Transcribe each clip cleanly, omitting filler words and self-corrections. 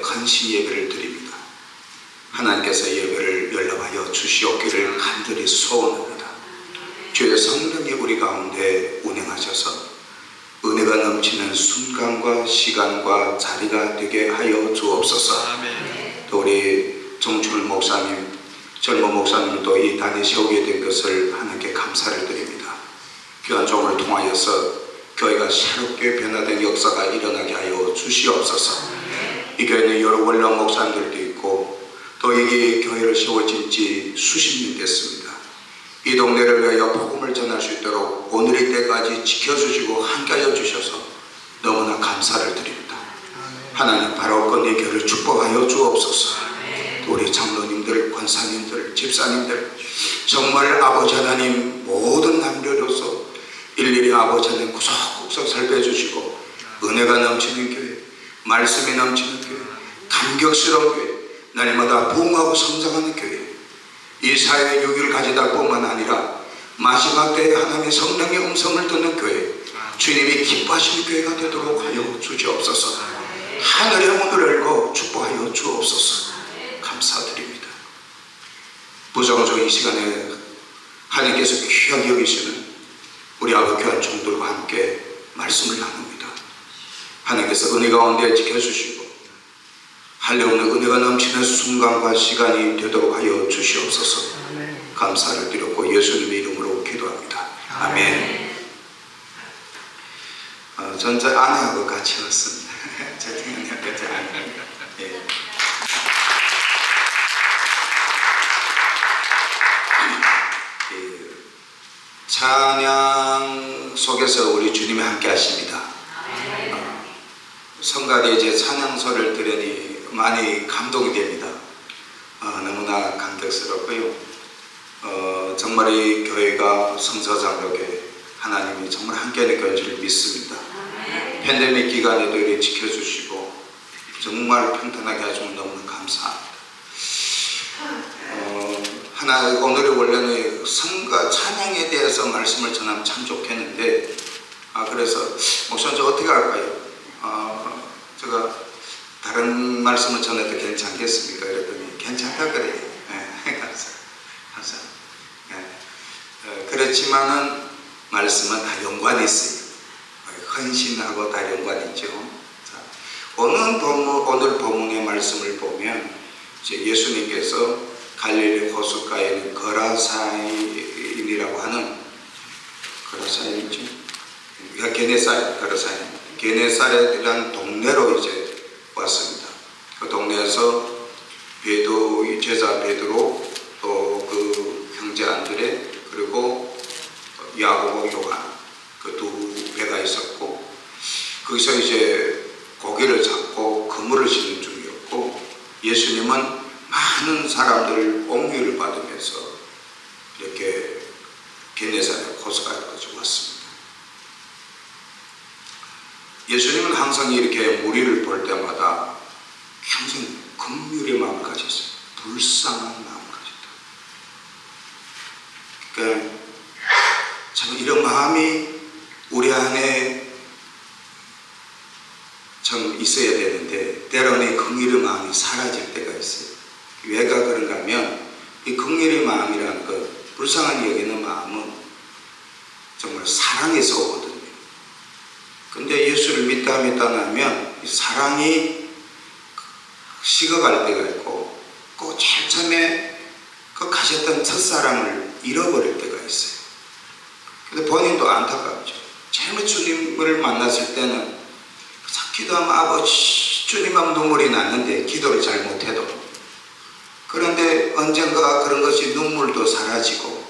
헌신 예배를 드립니다. 하나님께서 예배를 연락하여 주시옵기를 간절히 소원합니다. 주의 성령이 우리 가운데 운행하셔서 은혜가 넘치는 순간과 시간과 자리가 되게 하여 주옵소서. 아멘. 또 우리 정춘 목사님, 젊은 목사님도 이 단에 세우게 된 것을 하나님께 감사를 드립니다. 귀한 종을 통하여서 교회가 새롭게 변화된 역사가 일어나게 하여 주시옵소서. 이 교회는 여러 원로 목사님들도 있고 또 이게 교회를 세워진 지 수십 년 됐습니다. 이 동네를 위하여 복음을 전할 수 있도록 오늘의 때까지 지켜주시고 함께하여 주셔서 너무나 감사를 드립니다. 하나님 바로 이 교회를 축복하여 주옵소서. 또 우리 장로님들, 권사님들, 집사님들 정말 아버지 하나님 모든 남녀로서 일일이 아버지 하나님 구석구석 살펴주시고 은혜가 넘치는 교회, 말씀이 넘치는 교회, 감격스러운 교회, 날마다 부흥하고 성장하는 교회, 이 사회의 유기를 가져다 뿐만 아니라 마지막 때에 하나님의 성령의 음성을 듣는 교회, 주님이 기뻐하시는 교회가 되도록 하여 주시옵소서. 하늘의 문을 열고 축복하여 주옵소서. 감사드립니다. 부정적인 시간에 하나님께서 귀하게 여기시는 우리 아버지 귀한 종들과 함께 말씀을 나눕니다. 하나님께서 은혜 가운데 지켜주시고 한량없는 은혜가 넘치는 순간과 시간이 되도록 하여 주시옵소서. 아멘. 감사를 드렸고 예수님의 이름으로 기도합니다. 아멘. 전 제 아내하고 같이 왔습니다. 제 태연이하고 제 아내. 예. 찬양 속에서 우리 주님이 함께 하십니다. 성가대 이제 찬양소를 들으니 많이 감동이 됩니다. 너무나 감격스럽고요. 정말 이 교회가 성서장로교회 하나님이 정말 함께하는 교회를 믿습니다. 팬데믹 기간에도 이렇게 지켜주시고 정말 평탄하게 해주면 너무나 감사합니다. 오늘의 원래는 성가 찬양에 대해서 말씀을 전하면 참 좋겠는데 그래서 목사님 저 어떻게 할까요? 제가 다른 말씀을 전해도 괜찮겠습니까? 그랬더니 괜찮다 그래요. 네, 감사합니다. 네. 그렇지만은 말씀은 다 연관이 있어요. 헌신하고 다 연관이 있죠. 자, 오늘 본문의 말씀을 보면 이제 예수님께서 갈릴리 호숫가에 있는 거라사인이라고 하는 거라사인이죠. 게네사렛이라는 동네로 이제 왔습니다. 그 동네에서 베드로의 제자 베드로 또 그 형제 안드레 그리고 야고보 요한 그 두 배가 있었고 거기서 이제 고기를 잡고 그물을 싣는 중이었고 예수님은 많은 사람들 옹유를 받으면서 이렇게 게네사렛 호숫가까지 왔습니다. 예수님은 항상 이렇게 무리를 볼 때마다 항상 긍휼의 마음을 가졌어요. 불쌍한 마음을 가졌다. 그러니까 참 이런 마음이 우리 안에 참 있어야 되는데 때로는 이 긍휼의 마음이 사라질 때가 있어요. 왜가 그런가 하면 이 긍휼의 마음이라는 것, 불쌍한 여기는 마음은 정말 사랑에서 오거든요. 근데 예수를 믿다 나면 이 사랑이 식어갈 때가 있고 꼭 제일 처음에 그 가졌던 첫사랑을 잃어버릴 때가 있어요. 근데 본인도 안타깝죠. 처음에 주님을 만났을 때는 기도하면 아버지 주님 앞 눈물이 났는데 기도를 잘 못해도 그런데 언젠가 그런 것이 눈물도 사라지고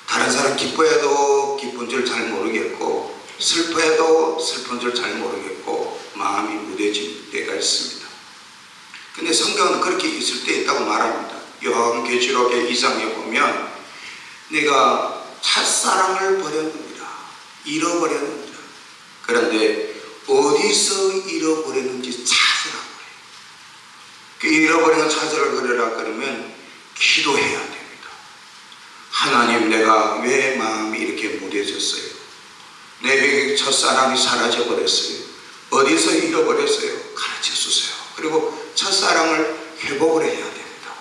다른 사람 기뻐해도 기쁜 줄 잘 모르겠고 슬퍼해도 슬픈 줄 잘 모르겠고 마음이 무뎌질 때가 있습니다. 근데 성경은 그렇게 있을 때 있다고 말합니다. 요한계시록의 2장에 보면 내가 첫사랑을 버렸느니라 잃어버렸느니라. 그런데 어디서 잃어버렸는지 찾으라고 해요. 그 잃어버린 걸 찾으라 그러라 그러면 기도해야 됩니다. 하나님 내가 왜 마음이 이렇게 무뎌졌어요? 내 첫사랑이 사라져버렸어요. 어디서 잃어버렸어요? 가르쳐 주세요. 그리고 첫사랑을 회복을 해야 됩니다.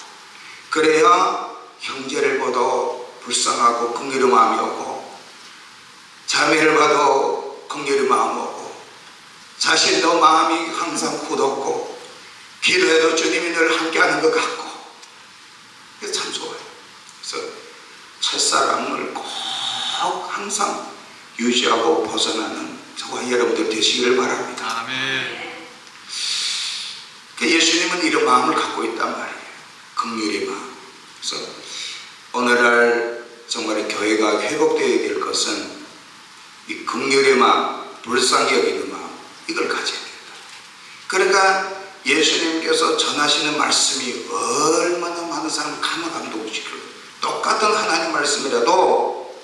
그래야 형제를 봐도 불쌍하고 긍휼의 마음이 오고, 자매를 봐도 긍휼의 마음 오고, 자신도 마음이 항상 굳었고, 기도해도 주님이 늘 함께하는 것 같고, 그래서 참 좋아요. 그래서 첫사랑을 꼭 항상 유지하고 벗어나는 저와 여러분들 되시기를 바랍니다. 아멘. 예수님은 이런 마음을 갖고 있단 말이에요. 긍휼의 마음. 그래서 오늘날 정말 교회가 회복되어야 될 것은 이 긍휼의 마음, 불쌍히 여기는 마음, 이걸 가져야 된다. 그러니까 예수님께서 전하시는 말씀이 얼마나 많은 사람을 감화감동시키고, 똑같은 하나님 말씀이라도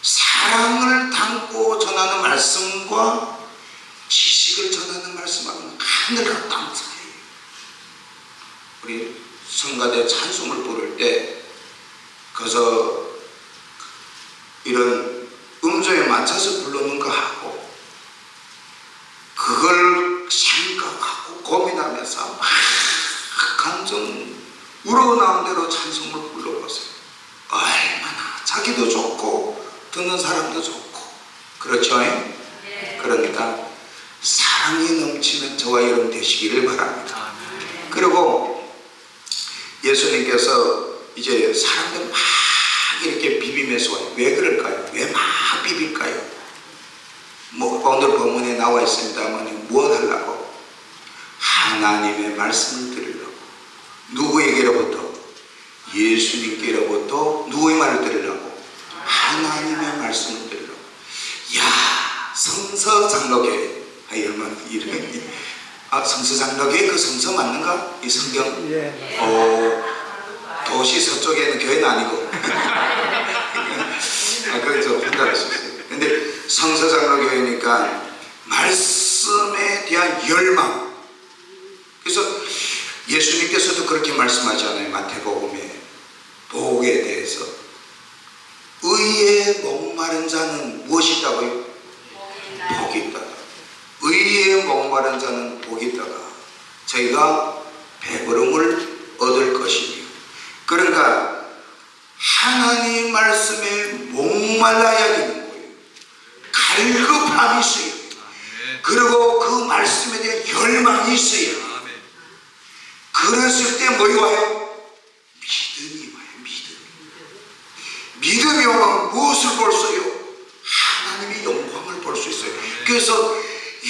사랑을 담고 전하는 말씀과 지식을 전하는 말씀하고는 하늘과 땅 차이예요. 우리 성가대 찬송을 부를 때 거기서 이런 음조에 맞춰서 부르는 거 하고, 그걸 생각하고 고민하면서 막 감정 우러나온 대로 찬송을 불러보세요. 얼마나 자기도 좋고 듣는 사람도 좋고, 그렇죠? 네. 그러니까 사랑이 넘치는 저와 여러분 되시기를 바랍니다. 그리고 예수님께서 이제 사람들 막 이렇게 비비면서 와요. 왜 그럴까요? 왜 막 비빌까요? 뭐 오늘 본문에 나와 있습니다만 무엇 하려고? 하나님의 말씀을 들으려고. 누구에게로부터? 예수님께로부터. 누구의 말을 들으려고? 하나님의 말씀을 들으려고. 야, 성서장로교회. 얼마나 이름이, 성서장로교회 그 성서 맞는가? 이 성경? 도시 서쪽에는 교회는 아니고. 그건 좀 판단할 수 있어요. 근데 성서장로교회니까 말씀에 대한 열망. 그래서 예수님께서도 그렇게 말씀하잖아요. 마태복음에 복에 대해서. 의에 목마른 자는 무엇이 있다고요? 복이 있다. 의에 목마른 자는 복이 있다가 저희가 배부름을 얻을 것이니. 그러니까 하나님 말씀에 목말라야 되는 거예요. 갈급함이 있어요. 그리고 그 말씀에 대한 열망이 있어요. 그랬을 때 뭐가 와요? 믿음이 와요. 믿음이 오면 무엇을 볼 수 있어요? 하나님의 영광을 볼 수 있어요. 그래서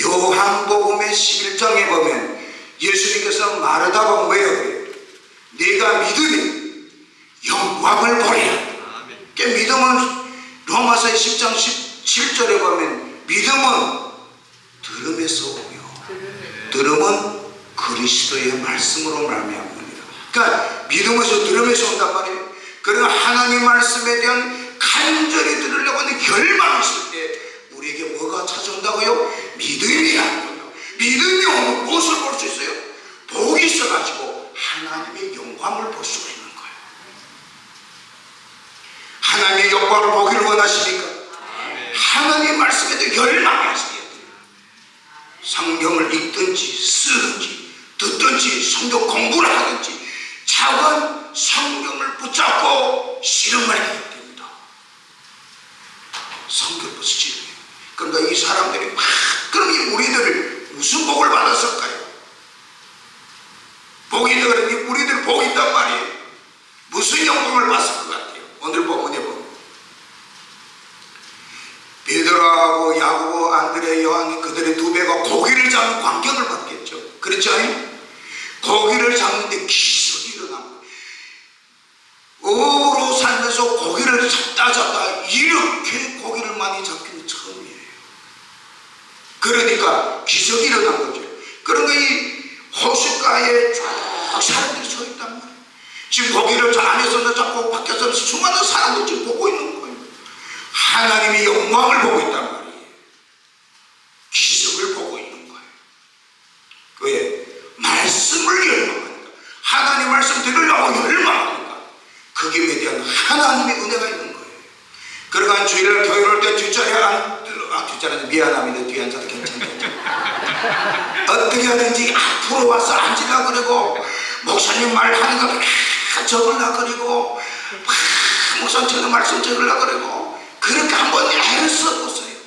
요한복음의 11장에 보면 예수님께서 말하다 보면 왜요? 네가 믿으면 영광을 보리라. 그러니까 믿음은 로마서 10장 17절에 보면 믿음은 들음에서 오며 들음은 그리스도의 말씀으로 말미암느니라. 그러니까 믿음에서 들음에서 온단 말이에요. 그러니까 하나님 말씀에 대한 간절히 들으려고 하는 열망이 있을 때 우리에게 뭐가 찾아온다고요? 믿음이라는 거예요. 믿음이 오면 무엇을 볼 수 있어요? 복이 있어가지고 하나님의 영광을 볼 수가 있는 거예요. 하나님의 영광을 보기를 원하시니까 하나님 말씀에 대해 열망이 하셔야 돼요. 성경을 읽든지 쓰든지 듣든지 성경 공부를 하든지 작은 성경을 붙잡고 실험을 해야 됩니다. 성경 붙이 실험해요. 그러니까 이 사람들이 막 그럼 이 우리들 무슨 복을 받았을까요? 복이 그러니 우리들 복 있단 말이에요. 무슨 영광을 받을 것 같아요? 오늘 본문에 보면 베드로하고 야고보, 안드레, 요한 그들의 두 배가 고기를 잡는 광경을 받겠죠. 그렇죠? 고기를 잡는데 기적이 일어납니다. 어부로 살면서 고기를 잡다 이렇게 고기를 많이 잡기는 처음이에요. 그러니까 기적이 일어난 거죠. 그러니까 이 호숫가에 쭉 사람들이 서 있단 말이에요. 지금 고기를 안에서도 잡고 밖에서 수많은 사람들이 지금 보고 있는 거예요. 하나님의 영광을 보고 있단 말이에요. 기적을 보고 있는 거예요. 왜? 말씀을 열망하니까. 하나님 말씀 들으려고 열망하니까. 그 길에 대한 하나님의 은혜가 있는 거예요. 그러니까 주일날 교회 올 때 뒷자리에 뒷자리는 미안합니다. 뒤에 앉아도 괜찮겠죠. 어떻게 하든지 앞으로 와서 앉으려 그러고, 목사님 말하는 거 적으려 그러고, 목사님 말씀 적으려 그러고, 그렇게 한번 애를 써보세요.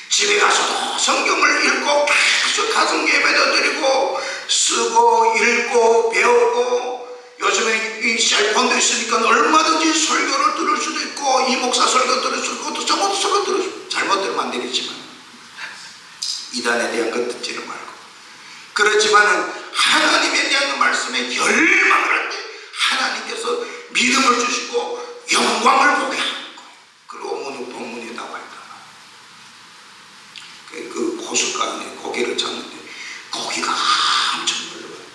집에 가서도 성경을 읽고 계속 가정 예배도 드리고 쓰고 읽고 배우고, 요즘에 이 셀폰도 있으니까 얼마든지 설교를 들을 수도 있고, 이 목사 설교 들을 수도 있고, 또 저것도 설교 들을 수도 있고, 잘못 들으면 안 되겠지만 이단에 대한 것 듣지는 말고, 그렇지만은 하나님에 대한 말씀에 열망을 할 때 하나님께서 믿음을 주시고 영광을 보게 하는 거예요. 그리고 오늘 본문에 나와 있다. 그 호숫가 안에 고기를 잡는데 고기가 엄청 놀라워요.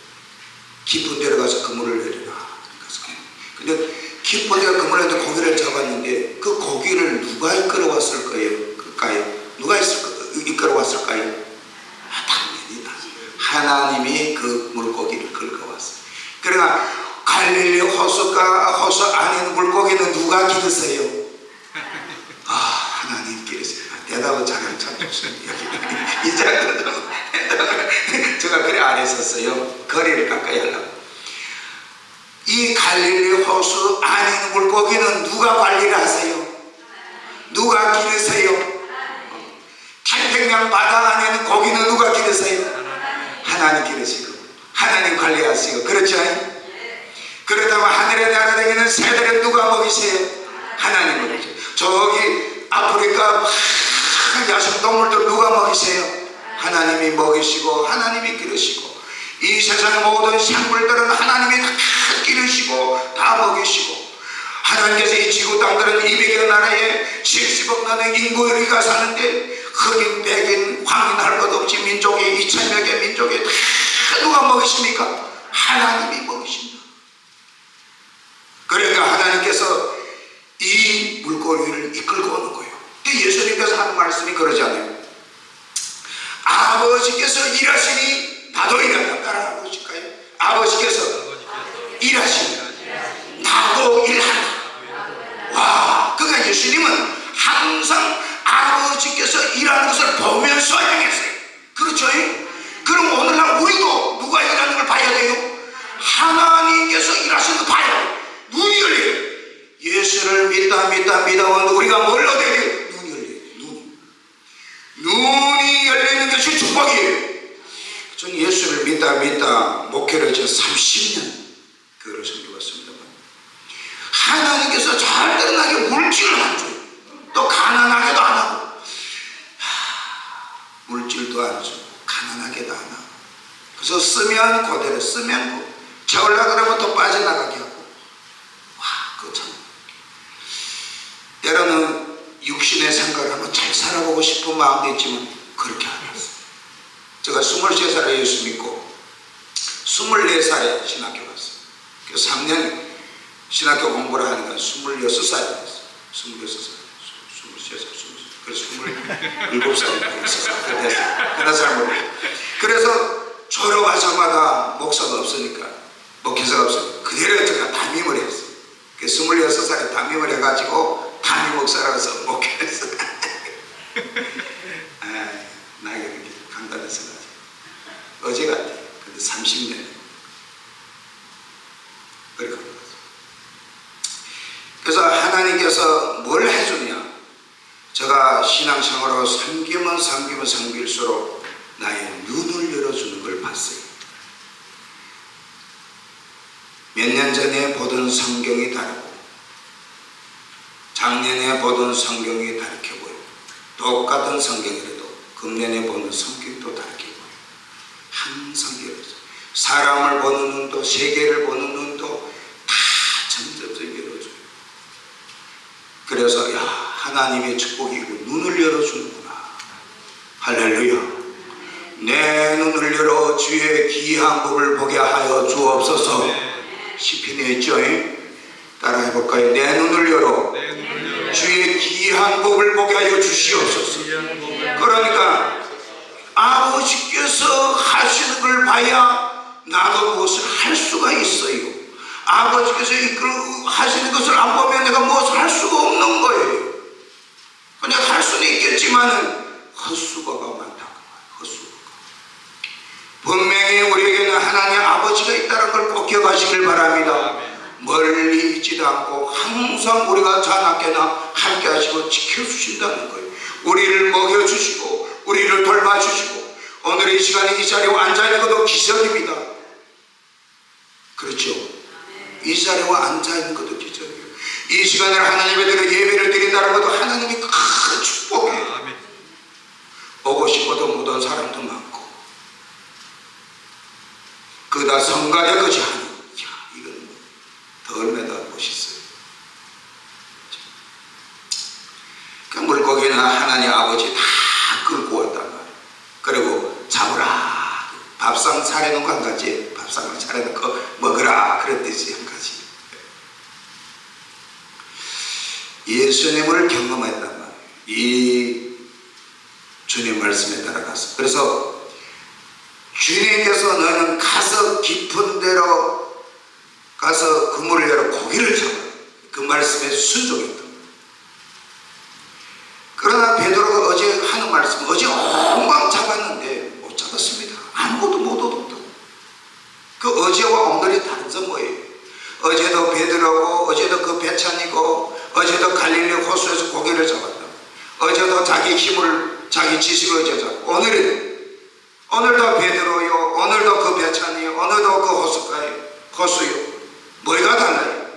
깊은 데로 가서 그물을 내리라. 근데 깊은 데가 그물을 내리는데 고기를 잡았는데 그 고기를 누가 이끌어왔을까요? 누가 이끌어왔을까요? 당연히 하나님이 그 물고기를 긁어왔어요. 그러니까 갈릴리 호수 안에 있는 물고기는 누가 기르세요? 하나님 기르세요. 대답은 참 좋습니다. 이제 제가 그래 안 했었어요. 거리를 가까이 하려고. 이 갈릴리 호수 안에 있는 물고기는 누가 관리를 하세요? 누가 기르세요? 태평양 바다 안에 있는 고기는 누가 기르세요? 하나님 기르시고 하나님 관리하시고, 그렇죠? 그렇다면 하늘에 날아다니는 새들은 누가 먹이세요? 하나님 먹이세요. 저기 아프리카 야생동물들 누가 먹이세요? 하나님이 먹이시고 하나님이 기르시고, 이 세상의 모든 생물들은 하나님이 다 기르시고 다 먹이시고, 하나님께서 이 지구 땅들은 200여 나라에 70억 넘는 인구가 사는데 흑인, 백인, 황인 할 것 없이 민족이 2,000여 개 민족이 다 누가 먹이십니까? 하나님이 먹이십니다. 그러니까 하나님께서 이 물고기를 이끌고 오는 거예요. 예수님께서 하는 말씀이 그러지 않아요? 아버지께서 일하시니 나도 일한다. 따라하고 싶을까요? 아버지께서 일하시니 나도 일한다. 와, 그러니까 예수님은 항상 아버지께서 일하는 것을 보면서 행했어요. 그렇죠? 그럼 오늘날 우리도 누가 일하는 걸 봐야 돼요? 하나님께서 일하시는 걸 봐야 돼요. 눈이 열려요. 예수를 믿다 우리가 뭘 얻어야 돼요? 눈이 열려요. 눈이 열리는 것이 축복이에요. 저는 예수를 믿다 목회를 해서 30년 그를 섬겨왔습니다. 하나님께서 잘 드러나게 물질을 안 줘요. 또 가난하게도 안 하고, 물질도 안 주고 가난하게도 안 하고, 그래서 쓰면 그대로 쓰면 채우려고 그러면 또 빠져나가게 하고, 그거 참. 때로는 육신의 생각을 한번 잘 살아보고 싶은 마음도 있지만 그렇게 안 했어요. 제가 23살에 예수 믿고 24살에 신학교 갔어요. 그래서 3년 신학교 공부를 하니까 26살이 됐어요. 26살. 그래서 27살이 됐어요. 그날 잘 모르겠어요. 그래서 졸업하자마자 목사가 없으니까, 목회자가 없으니까 그대로 제가 담임을 했어요. 26살에 담임을 해가지고 담임 목사라고 해서 목회를 했어요. 나에게 이렇게 강단해서 가지고 어제 같아요. 근데 30년 그렇게 하는 거죠. 그래서 하나님께서 뭘 해주냐? 제가 신앙생활하고 섬길수록 나의 눈을 열어주는 걸 봤어요. 몇 년 전에 보던 성경이 다르고, 작년에 보던 성경이 다르게 보여요. 똑같은 성경이라도 금년에 보는 성경도 다르게 보여요. 항상 열어줘요. 사람을 보는 눈도, 세계를 보는 눈도 다 점점 열어줘요. 그래서 하나님의 축복이 눈을 열어주는구나. 할렐루야. 내 눈을 열어 주의 귀한 법을 보게 하여 주옵소서. 시편에 있죠? 따라 해볼까요? 내 눈을 열어 주의 귀한 법을 보게 하여 주시옵소서. 그러니까 아버지께서 하시는 걸 봐야 나도 무엇을 할 수가 있어요. 아버지께서 하시는 것을 안 보면 내가 무엇을 할 수가 없는 거예요. 그냥 할 수는 있겠지만은 헛수고가 많다. 헛수고가. 분명히 우리에게는 하나님 아버지가 있다는 걸 꼭 기억하시길 바랍니다. 멀리 있지도 않고 항상 우리가 자나깨나 함께 하시고 지켜주신다는 거예요. 우리를 먹여주시고 우리를 돌봐주시고 오늘 이 시간에 이 자리에 앉아있는 것도 기적입니다. 그렇죠? 이 자리에 앉아있는 것도 기적이에요. 이 시간에 하나님의 예배를 드린다는 것도 하나님이 큰 축복이에요. 오고 싶어도 못 온 사람도 많고 그다 성가대까지 하는, 야, 이건 더 얼마나 멋있어요. 그 물고기는 하나님 아버지 다 끌고 왔단 말이에요. 그리고 잡으라, 밥상 차려놓고 한 가지, 밥상을 차려놓고 먹으라 그랬듯이 한 가지. 예수님을 경험했단 말이에요. 이 주님 말씀에 따라가서. 그래서 주님께서 너는 가서 깊은 데로 가서 그물을 열어 고기를 잡아, 그 말씀에 순종했다. 그러나 베드로가 어제 하는 말씀, 어제 엉망 잡았는데 못 잡았습니다. 아무것도 못 얻었다. 그 어제와 오늘이 다른 점 뭐예요? 어제도 베드로고 어제도 그 배찬이고 어제도 갈릴리 호수에서 고기를 잡았다. 어제도 자기 힘을 자기 지식을 어제 잡고 오늘도 베드로요, 오늘도 그 배찬이요, 오늘도 그 호수요. 뭐가 달라요?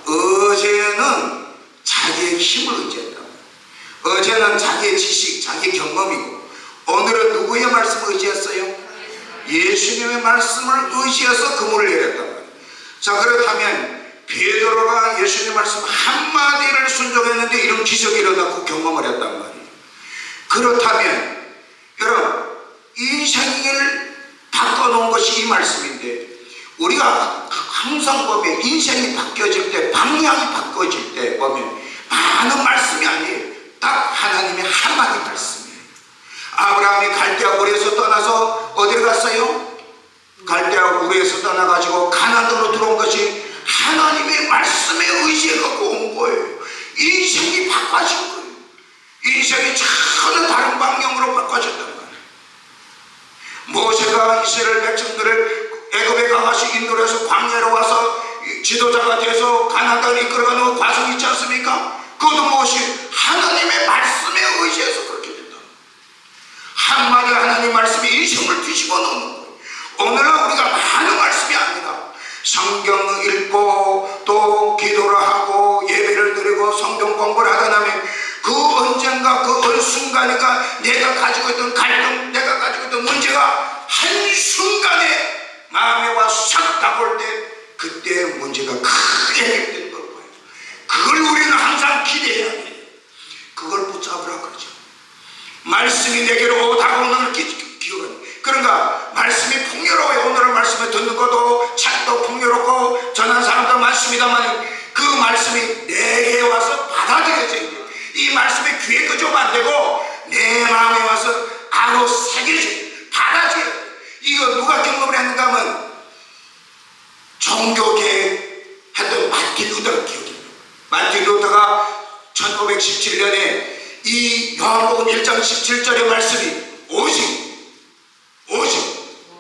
어제는 자기의 힘을 의지했다. 어제는 자기의 지식, 자기 경험이고 오늘은 누구의 말씀을 의지했어요? 예수님의 말씀을 의지해서 그물을 내렸단 말이에요. 자, 그렇다면 베드로가 예수님의 말씀 한마디를 순종했는데 이런 기적이 일어나고 경험을 했단 말이에요. 그렇다면 여러분, 인생을 바꿔놓은 것이 이 말씀인데 우리가 항상 보면 인생이 바뀌어질 때, 방향이 바뀌어질 때 보면 많은 말씀이 아니에요. 딱 하나님의 한마디 말씀이에요. 아브라함이 갈대아 우르에서 떠나서 어디로 갔어요? 갈대아 우르에서 떠나가지고 가나안으로 들어온 것이 하나님의 말씀에 의지해갖고 온 거예요. 인생이 바꿔진 거예요. 인생이 전혀 다른 방향으로 바꿔졌단 말이에요. 모세가 이스라엘 백성들을 애굽에 가가지고 인도를 해서 광야로 와서 지도자가 돼서 가나안 땅을 이끌어가는 과정이 있지 않습니까? 그것도 무엇이? 하나님의 말씀에 의지해서 그렇게 된다. 한마디 하나님 말씀이 인생을 뒤집어 놓는 거예요. 오늘은 우리가 많은 말씀이 아니라 성경을 읽고 또 기도를 하고 예배를 드리고 성경 공부를 하다 나면 그 언젠가 그 어느 순간인가 내가 가지고 있던 갈등, 내가 가지고 있던 문제가 한순간에 마음에 와서 싹 다가올 때 그때 문제가 크게 해결되는 걸 봐요. 그걸 우리는 항상 기대해야 돼요. 그걸 붙잡으라 그러죠. 말씀이 내게로 다가오는 걸 기억하는. 그러니까 말씀이 풍요로워요. 오늘 말씀을 듣는 것도 책도 풍요롭고 전한 사람도 많습니다만 그 말씀이 내게 와서 받아들여져야 돼요. 이 말씀이 귀에 끄주면 안 되고 내 마음에 와서 안으로 새겨져요. 받아줘야 돼요. 이거 누가 경험을 했는가 하면 종교계 했던 마틴 루터가 기억해요. 마틴 루터가 1517년에 이 요한복음 1장 17절의 말씀이 오직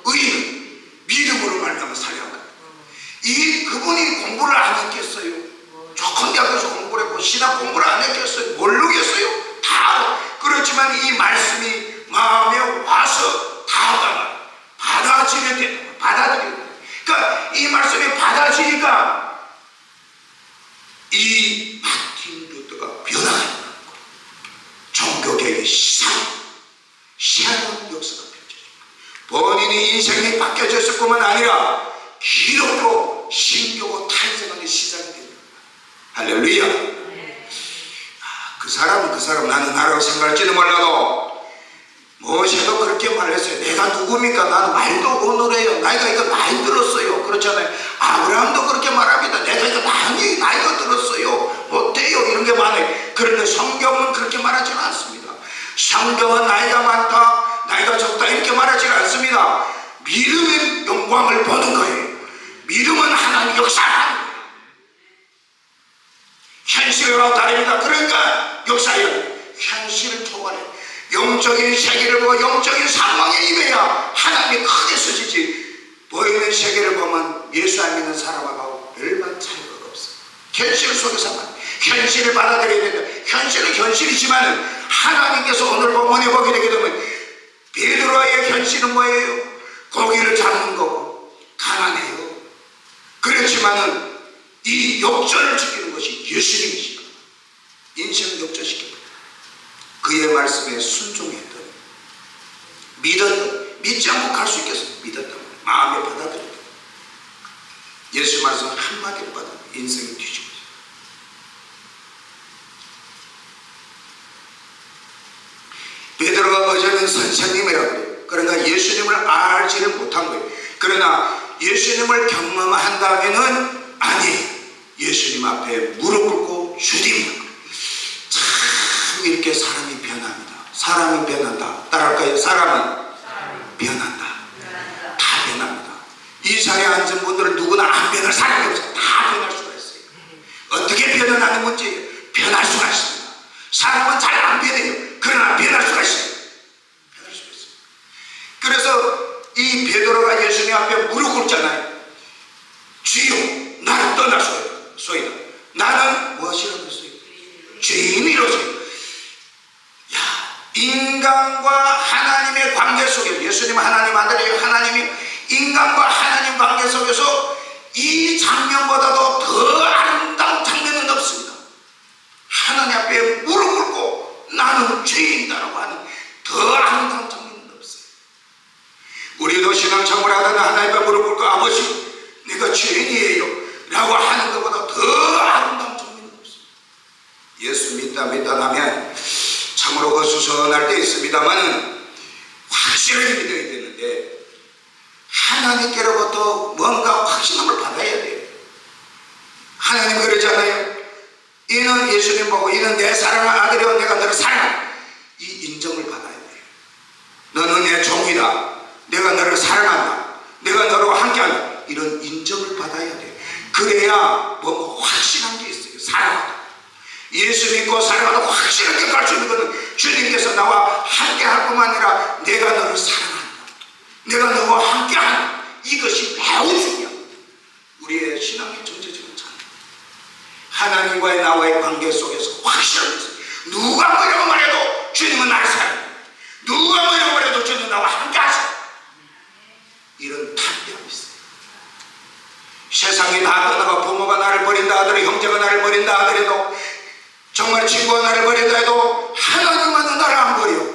의인은 믿음으로 말미암아 살아간다. 이 그분이 공부를 안 했겠어요? 좋은 대학에서 공부를 했고 신학 공부를 안 했겠어요? 모르겠어요? 다 알아. 그렇지만 이 말씀이 마음에 와서 다 받아들여야 돼. 그러니까 이 말씀이 받아지니까 이 마틴 루터가 변화가 있는 거예요. 종교계의 희한한 역사가 펼쳐집니다. 본인이 인생이 바뀌어졌을 뿐만 아니라 기독교 신교고 탄생하는 시작이 됩니다. 할렐루야. 그 사람 나는 나라고 생각할지는 몰라도 모세도 그렇게 말했어요. 내가 누굽니까? 나는 말도 어눌해요. 나이가 이거 많이 들었어요. 그렇잖아요. 아브라함도 그렇게 말합니다. 내가 이거 많이 나이가 들었어요. 못돼요. 이런 게 많아요. 그런데 성경은 그렇게 말하지는 않습니다. 성경은 나이가 많다, 나이가 적다 이렇게 말하지는 않습니다. 믿음의 영광을 보는 거예요. 믿음은 하나님 역사하는 거예요. 현실과 다릅니다. 그러니까 역사예요. 현실을 초월해 영적인 세계를 보고 영적인 삶을 사람하고 별반 차이가 없어. 현실 속에서만 현실을 받아들여야 된다. 현실은 현실이지만 하나님께서 오늘 본문에 보게 되게 되면 베드로의 현실은 뭐예요? 고기를 잡는 거고 가난해요. 그렇지만은 이 역전을 지키는 것이 예수님이시다. 인생을 역전시킵니다. 그의 말씀에 순종했던, 믿었던, 믿지 않고 갈 수 있겠어요. 믿었던, 마음에 받아들였던, 예수 말씀 한마디를 받아 인생이 뒤집어져요. 베드로가 어제는 선생님이라고 그래요. 그러니까 예수님을 알지를 못한 거예요. 그러나 예수님을 경험한 다음에는 아니, 예수님 앞에 무릎 꿇고 주님이라고. 참 이렇게 사람이 변합니다. 사람이 변한다. 따라할까요? 사람은 변한다. 다 변합니다. 이 자리에 앉은 분들은 누구나 안 변할 사람이 없어요. 다 변할 수가 있어요. 어떻게 변화하는 문제예요? 변할 수가 있습니다. 사람은 잘 안 변해요. 그러나 변할 수가 있어요. 변할 수가 있어요. 그래서 이 베드로가 예수님 앞에 무릎 꿇잖아요. 주여, 나를 떠나소이다. 나는 무엇이라고 했어요? 죄인이로소이다. 야, 인간과 하나님의 관계 속에, 예수님은 하나님 아들이에요. 하나님이 인간과 하나님 관계 속에서 이 장면보다도 더 아름다운 장면은 없습니다. 하나님 앞에 무릎 꿇고 나는 죄인이다라고 하는 더 아름다운 장면은 없어요. 우리도 신앙생활 하다가 하나님 앞에 무릎 꿇고 아버지 내가 죄인이에요 라고 하는 것보다 더 아름다운 장면은 없어요. 예수 믿다 하면 참으로 어수선할 때 있습니다만은 확실하게 믿어야 되는데 하나님께로부터 뭔가 확신함을 받아야 돼요. 하나님 그러잖아요. 이는 예수님 보고 이는 내 사랑하는 아들이요 내가 너를 사랑한다. 이 인정을 받아야 돼요. 너는 내 종이다. 내가 너를 사랑한다. 내가 너와 함께한다. 이런 인정을 받아야 돼요. 그래야 뭔가 확신한 게 있어요. 사랑한다. 예수 믿고 사랑하다 확실하게 갈 수 있는 것은 주님께서 나와 함께할 뿐만 아니라 내가 너를 사랑한다. 내가 너와 함께한다. 이것이 매우 중요합니다. 우리의 신앙의 전체적인 참 하나님과의 나와의 관계 속에서 확실한 것은 누가 뭐라고 말해도 주님은 나를 사랑해. 누가 뭐라고 말해도 주님은 나와 함께하세요. 이런 탐욕이 있어요. 세상이 다 떠나가 부모가 나를 버린다 하더라도 형제가 나를 버린다 하더라도 정말 친구가 나를 버린다 해도 하나님만은 나를 안 버려.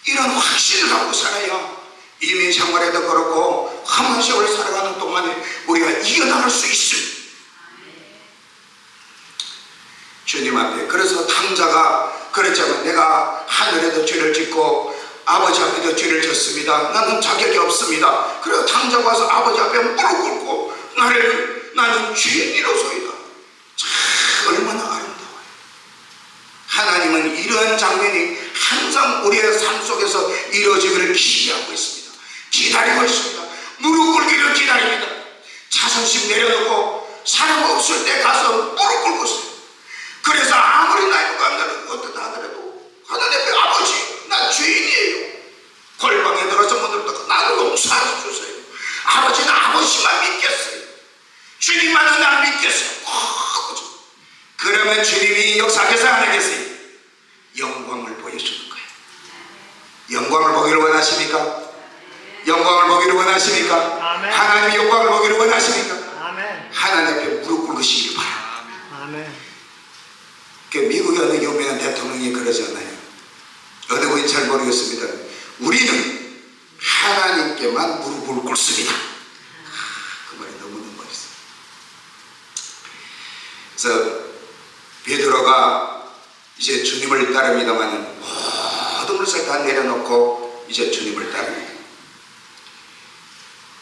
이런 확신을 갖고 살아야 이민 생활에도 그렇고 한 세월 살아가는 동안에 우리가 이겨나갈 수 있습니다. 주님 앞에. 그래서 탕자가 그랬잖아요. 내가 하늘에도 죄를 짓고 아버지 앞에도 죄를 졌습니다. 나는 자격이 없습니다. 그래서 탕자가 와서 아버지 앞에 무릎 꿇고 나는 죄인이로소이다. 참 얼마나 아름다워요. 하나님은 이러한 장면이 항상 우리의 삶 속에서 이루어지기를 기대하고 있습니다. 기다리고 있습니다. 무릎 꿇기를 기다립니다. 자존심 내려놓고 사람 없을 때 가서 무릎 꿇고 있어요. 그래서 아무리 나이가 어떻다 하더라도 하나님 앞에 아버지 나 죄인이에요. 골방에 들어서 문을 나를 용서해 주세요. 아버지는 아버지만 믿겠어요. 주님만은 날 믿겠어요. 그러면 주님이 역사하겠어요? 안 하겠어요? 영광을 보여주는 거예요. 영광을 보기를 원하십니까? 영광을 보기를 원하십니까? 아멘. 하나님의 영광을 보기를 원하십니까? 아멘. 하나님 앞에 무릎 꿇으시길 바랍니다. 아멘. 미국의 어느 유명한 대통령이 그러잖아요. 어느 분인지 잘 모르겠습니다. 우리는 하나님께만 무릎을 꿇습니다. 그 말이 너무너무 멋있어요. 그래서 베드로가 이제 주님을 따릅니다만 모든 것을 다 내려놓고 이제 주님을 따릅니다.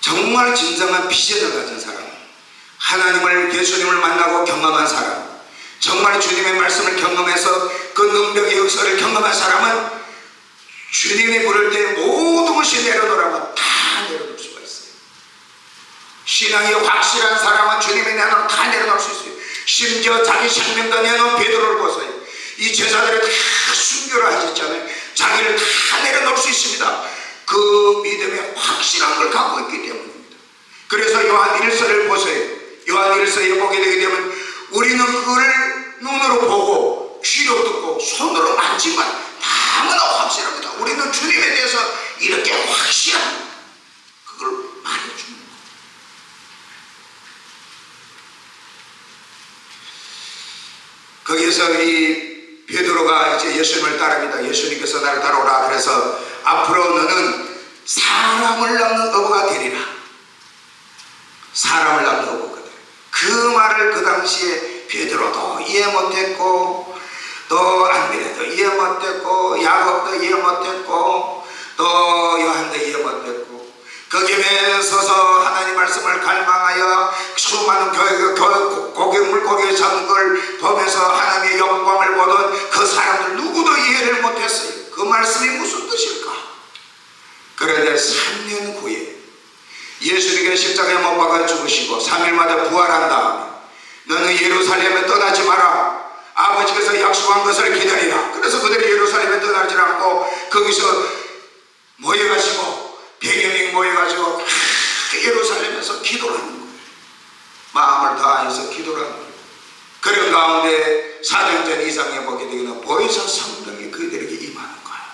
정말 진정한 비전을 가진 사람, 하나님을 예수님을 만나고 경험한 사람, 정말 주님의 말씀을 경험해서 그 능력의 역사를 경험한 사람은 주님이 부를 때 모든 것이 내려놓으라고 다 내려놓을 수가 있어요. 신앙이 확실한 사람은 주님의 내놓으면 다 내려놓을 수 있어요. 심지어 자기 생명도 내놓은 베드로를 보세요. 이 제자들을 다 순교를 하셨잖아요. 자기를 다 내려놓을 수 있습니다. 그 믿음의 확실한 걸 갖고 있기 때문입니다. 그래서 요한 1서를 보세요. 요한 1서에 보게 되게 되면 우리는 그를 눈으로 보고 귀로 듣고 손으로 만지만 너무나 확실합니다. 우리는 주님에 대해서 이렇게 확실한 그걸 말해줍니다. 거기에서 이 베드로가 이제 예수님을 따릅니다. 예수님께서 나를 따라오라. 그래서 앞으로 너는 사람을 낳는 어부가 되리라. 사람을 낳는 어부가 되리라. 그 말을 그 당시에 베드로도 이해 못했고, 또 안드레도 이해 못했고, 야곱도 이해 못했고, 또 요한도 이해 못했고, 거기에 서서 하나님 말씀을 갈망하여 수많은 물고기 잡는 걸 보면서 하나님의 영광을 보던 그 사람들 누구도 이해를 못했어요. 그 말씀이 무슨 뜻일까? 그런데 3년 후에 예수님께 십자가에 못 박아 죽으시고 3일마다 부활한 다음에 너는 예루살렘에 떠나지 마라. 아버지께서 약속한 것을 기다리라. 그래서 그들이 예루살렘에 떠나지 않고 거기서 모여가지고 100여 명 모여가지고 예루살렘에서 기도를 하는 거예요. 마음을 다해서 기도를 하는 거예요. 그런 가운데 사도행전 2장에 보게 되면 보혜사 성령이 그들에게 임하는 거예요.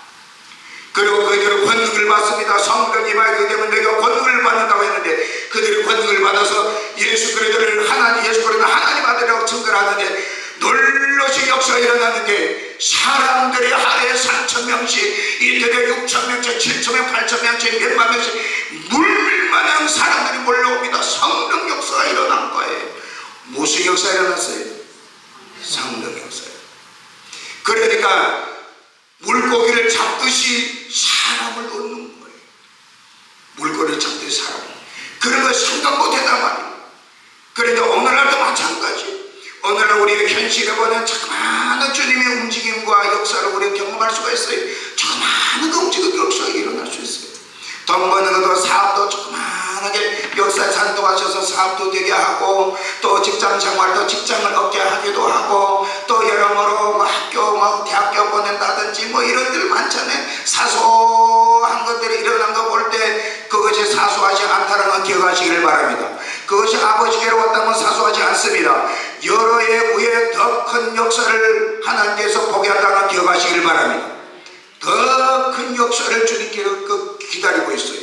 그리고 그들은 권능을 받습니다. 성령이 임하게 되면 내가 권능을 받는다고 했는데 그들이 권능을 받아서 예수 그리스도를 하나님 아들이라고 증거를 하는데 놀라시 역사가 일어나는데 사람들이 하루에 3,000명씩 이틀에 6,000명씩 7,000명 8,000명씩 몇만 명씩 물만한 사람들이 몰려옵니다. 성령 역사가 일어난 거예요. 무슨 역사가 일어났어요? 성령 역사예요. 그러니까 물고기를 잡듯이 사람을 얻는 거예요. 물고기를 잡듯이 사람을. 그런 걸 생각 못했단 말이에요. 그런데 오늘날도 마찬가지. 오늘날 우리의 현실에 보는 자그마한 주님의 움직임과 역사를 우리가 경험할 수가 있어요. 자그마한 움직임 역사가 일어날 수 있어요. 돈 버는 것도 사업도 조그마하게 역사에 산도하셔서 사업도 되게 하고, 또 직장 생활도 직장을 얻게 하기도 하고, 또 여러모로 학교 대학교 보낸다든지 이런 들 많잖아요. 사소한 것들이 일어난 거 볼 때 그것이 사소하지 않다는 걸 기억하시기를 바랍니다. 그것이 아버지께로 왔다면 사소하지 않습니다. 여러 해 후에 더 큰 역사를 하나님께서 보게 한다는 걸 기억하시기를 바랍니다. 더 큰 역사를 주님께서 기다리고 있어요.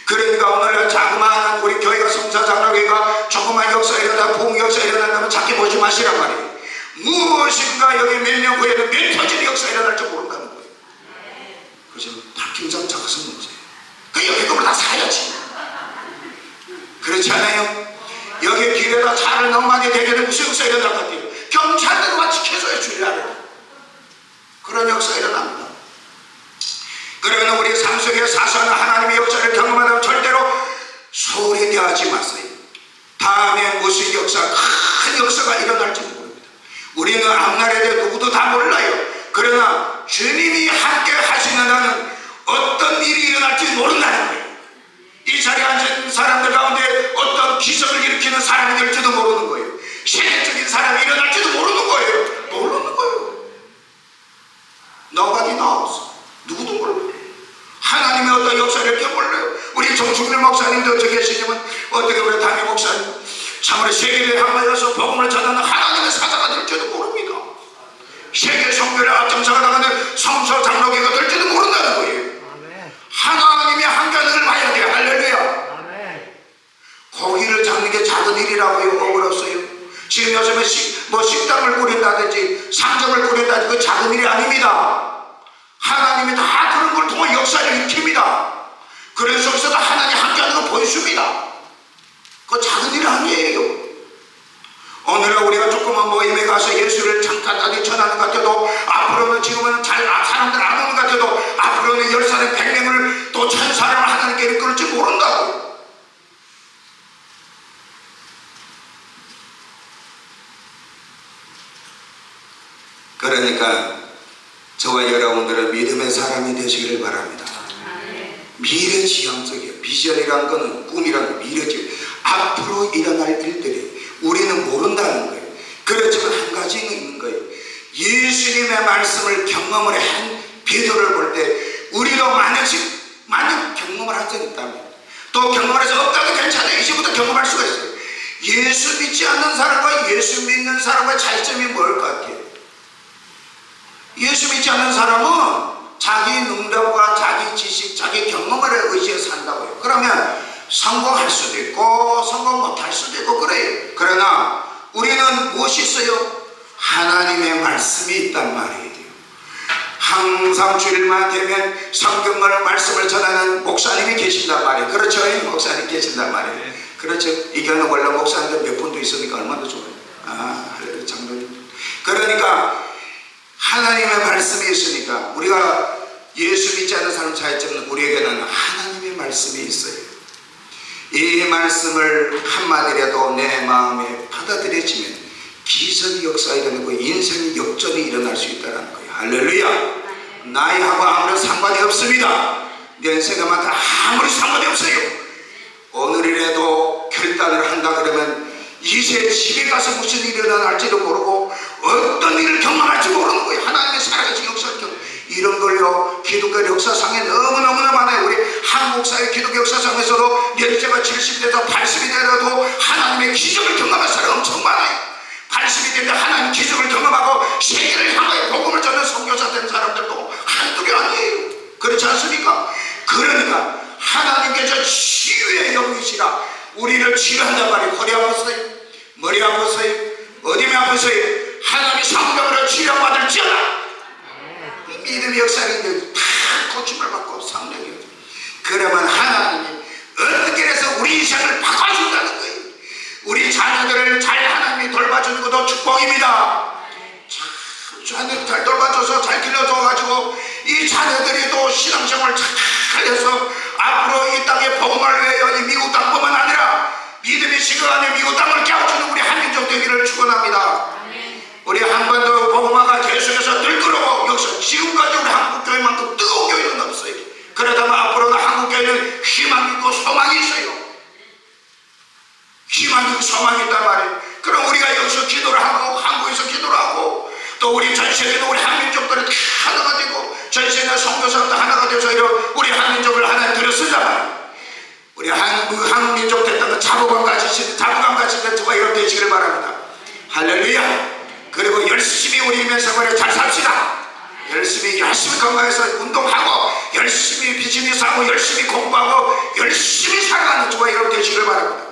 그러니까 오늘날 자그마한 우리 교회가 성사장로교회가 조그만 역사 일어나다 부흥 역사 일어난다면 작게 보지 마시란 말이에요. 무엇인가 여기 몇 년 후에는 몇 터진 역사 일어날지 모른다는 거예요. 그죠? 파킹장 작아서 문제예요. 그 여기 그걸 다 사야지. 그렇지 않아요? 여기 길에다 차를 너무 많이 대게 무슨 역사 일어날 것 같아요? 경찰들과 지켜줘야 주의하래요. 그런 역사 일어납니다. 그러면 우리 삶 속에 사소한 하나님의 역사를 경험하다면 절대로 소홀히 대하지 마세요. 다음에 무슨 역사, 큰 역사가 일어날지 모릅니다. 우리는 앞날에 대해 누구도 다 몰라요. 그러나 주님이 함께 하시는 한은 어떤 일이 일어날지 모른다는 거예요. 이 자리에 앉은 사람들 가운데 어떤 기적을 일으키는 사람이 될지도 모르는 거예요. 세계적인 사람이 일어날지도 모르는 거예요. 모르는 거예요. Nobody knows. 누구도 몰라요. 하나님의 어떤 역사를 이렇게 몰라요. 우리 정충일 목사님도 저 계시지만 어떻게 우리 담임 목사님 참으로 세계를 향하여서 복음을 전하는 하나님의 사자가 될지도 모릅니다. 세계 성교를 앞장서가 나가는 성서 장로교가 될지도 모른다는 거예요. 하나님의 한가능을 봐야 돼요. 할렐루야. 고기를 잡는 게 작은 일이라고요. 어그렸어요. 지금 요즘에 식당을 꾸린다든지 상점을 꾸린다든지 그 작은 일이 아닙니다. 하나님이 다 그런 걸 통해 역사를 일으킵니다. 그래서 여기서도 하나님 함께하는 걸 보여줍니다. 그거 작은 일 아니에요. 오늘은 우리가 조그만 모임에 가서 예수를 잠깐 전하는 것 같아도 앞으로는 지금은 사람들 안 오는 것 같아도 앞으로는 10사람 100명을 또 1000사람을 하나님께 이끌을지 모른다고. 그러니까 저와 여러분들은 믿음의 사람이 되시기를 바랍니다. 미래지향적이에요. 비전이란 거는 꿈이란 거 미래지향. 앞으로 일어날 일들이 우리는 모른다는 거예요. 그렇지만 한 가지는 있는 거예요. 예수님의 말씀을 경험을 한 베드로를 볼 때 우리도 많은 경험을 한 적이 있다면, 또 경험을 해서 없다고 괜찮아요. 이제부터 경험할 수가 있어요. 예수 믿지 않는 사람과 예수 믿는 사람의 차이점이 뭘 같아요? 예수 믿지 않는 사람은 자기 능력과 자기 지식, 자기 경험을 의지해서 산다고요. 그러면 성공할 수도 있고 성공 못할 수도 있고 그래요. 그러나 우리는 무엇이 있어요? 하나님의 말씀이 있단 말이에요. 항상 주일만 되면 성경을 말씀을 전하는 목사님이 계신단 말이에요. 그렇죠? 목사님 계신단 말이에요. 그렇죠? 이거는 원래 목사님들 몇 분도 있으니까 얼마나 좋아요. 할렐루야, 장로님. 그러니까 하나님의 말씀이 있으니까 우리가 예수 믿지 않는 사람 차이점은 우리에게는 하나님의 말씀이 있어요. 이 말씀을 한마디라도 내 마음에 받아들여지면 기적의 역사가 일어나고 그 인생의 역전이 일어날 수 있다는 거예요. 할렐루야. 나이하고 아무런 상관이 없습니다. 내 생각만 아무리 상관이 없어요. 오늘이라도 결단을 한다 그러면 이제 집에 가서 무슨 일이 일어날지도 모르고 어떤 일을 경험할지 모르는 거예요. 하나님의 살아계신 역사를 이런 걸요 기독교 역사상에 너무너무나 많아요. 우리 한국사의 기독교 역사상에서도 연세가 70대에서 80이 되더라도 하나님의 기적을 경험한 사람이 엄청 많아요. 80이 되는데 하나님 기적을 경험하고 세계를 향하여 복음을 전하는 선교사 된 사람들도 한둘이 아니에요. 그렇지 않습니까? 그러니까 하나님께서 치유의 영이시라 우리를 치유한단 말이에요. 허리 아팠어요? 머리 아팠어요? 어디에 아팠어요? 하나님의 성령으로 치료받을지어다. 믿음의 역사인데 다 고침을 받고 성령이 그러면 하나님이 어떻게 해서 우리 인생을 바꿔준다는 거예요. 우리 자녀들을 잘 하나님이 돌봐주는 것도 축복입니다. 자녀들 잘 돌봐줘서 잘 길러줘가지고 이 자녀들이 또 신앙생활 잘 해서 앞으로 이 땅에 복음을 위하여 이 미국 땅뿐만 아니라 믿음이 식어가는 미국 땅을 깨워주는 우리 한민족 되기를 축원합니다. 우리 한반도 복음화가 계속해서 들끓고 여기서 지금까지 우리 한국교회만큼 뜨거운 교회는 없어요. 그러다가 앞으로는 한국교회는 희망이 있고 소망이 있어요. 희망이 있고 소망이 있단 말이에요. 그럼 우리가 여기서 기도를 하고 한국에서 기도를 하고 또 우리 전 세계는 우리 한민족들이 다 하나가 되고 전 세계 선교사도 하나가 돼서 이런 우리 한민족을 하나 들어쓰자 말이에요. 우리 한민족 됐다는 자부감 가지시는 저와 이런 되시기를 바랍니다. 할렐루야. 그리고 열심히 우리 인생활을 잘 삽시다. 열심히 건강해서 운동하고 열심히 비즈니스하고 열심히 공부하고 열심히 살아가는 저와 여러분 되시길 바랍니다.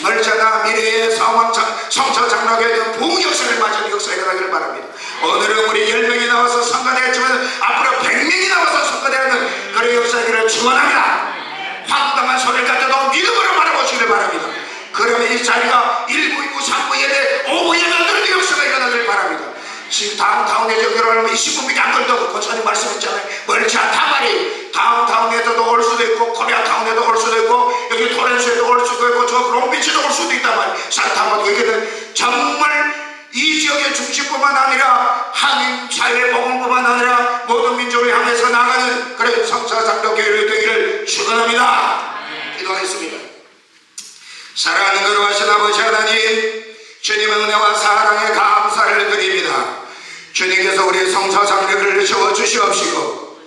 멀잖아 미래의 성처 장로교회는 부흥 역사를 맞은 역사에 일어나기를 바랍니다. 오늘은 우리 10명이 나와서 성가대했지만 앞으로 100명이 나와서 성가대하는 그런 역사기를 축원합니다. 황당한 소리를 갖다도 믿음으로 바라보시길 바랍니다. 그러면 이 자리가 1부, 2부, 3부 예배, 5부 예배들의 역사가 일어나길 바랍니다. 지금 다운타운에 여기로 하면 20분밖에 안 걸린다고 권사님 말씀했잖아요. 멀지 않단 말이에요. 다운타운에도 올 수도 있고 코리아타운에도 올 수도 있고 여기 토렌스에도 올 수도 있고 저 롱비치도 올 수도 있단 말이에요. 산타마도 여기는 정말 이 지역의 중심뿐만 아니라 한인 사회 복음뿐만 아니라 모든 민족을 향해서 나가는 그런 성사장로교회를 되기를 축원합니다. 기도하겠습니다. 사랑하는 거룩하신 아버지 하나님, 주님의 은혜와 사랑에 감사를 드립니다. 주님께서 우리 성사장로를 세워주시옵시고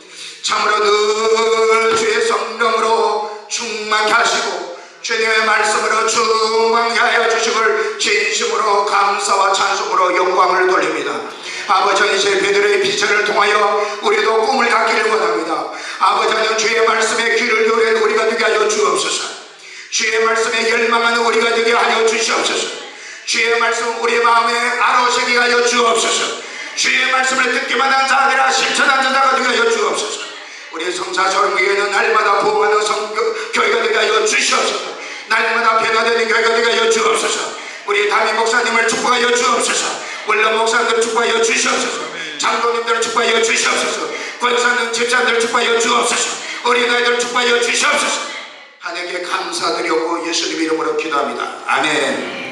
참으로 늘 주의 성령으로 충만케 하시고 주님의 말씀으로 충만케 하여 주시길 진심으로 감사와 찬송으로 영광을 돌립니다. 아버지 이제 베드로의 비전을 통하여 우리도 꿈을 갖기를 원합니다. 아버지는 주의 말씀에 귀를 기울여 우리가 되게 하여 주옵소서. 주의 말씀에 열망하는 우리가 되게 하여 주시옵소서. 주의 말씀 우리 마음에 아로새기게 하여 주옵소서. 주의 말씀을 듣기만 한 자들아 실천하는 자가 되게 하여 주옵소서. 우리 성사절무교회는 날마다 부흥하는 교회가 되게 하여 주시옵소서. 날마다 변화되는 교회가 되게 하여 주옵소서. 우리 담임 목사님을 축복하여 주옵소서. 원로 목사님들 축복하여 주시옵소서. 장로님들 축복하여 주시옵소서. 권사님 집사님들 축복하여 주옵소서. 어린아이들 축복하여 주시옵소서. 하나님께 감사드리고 예수님 이름으로 기도합니다. 아멘.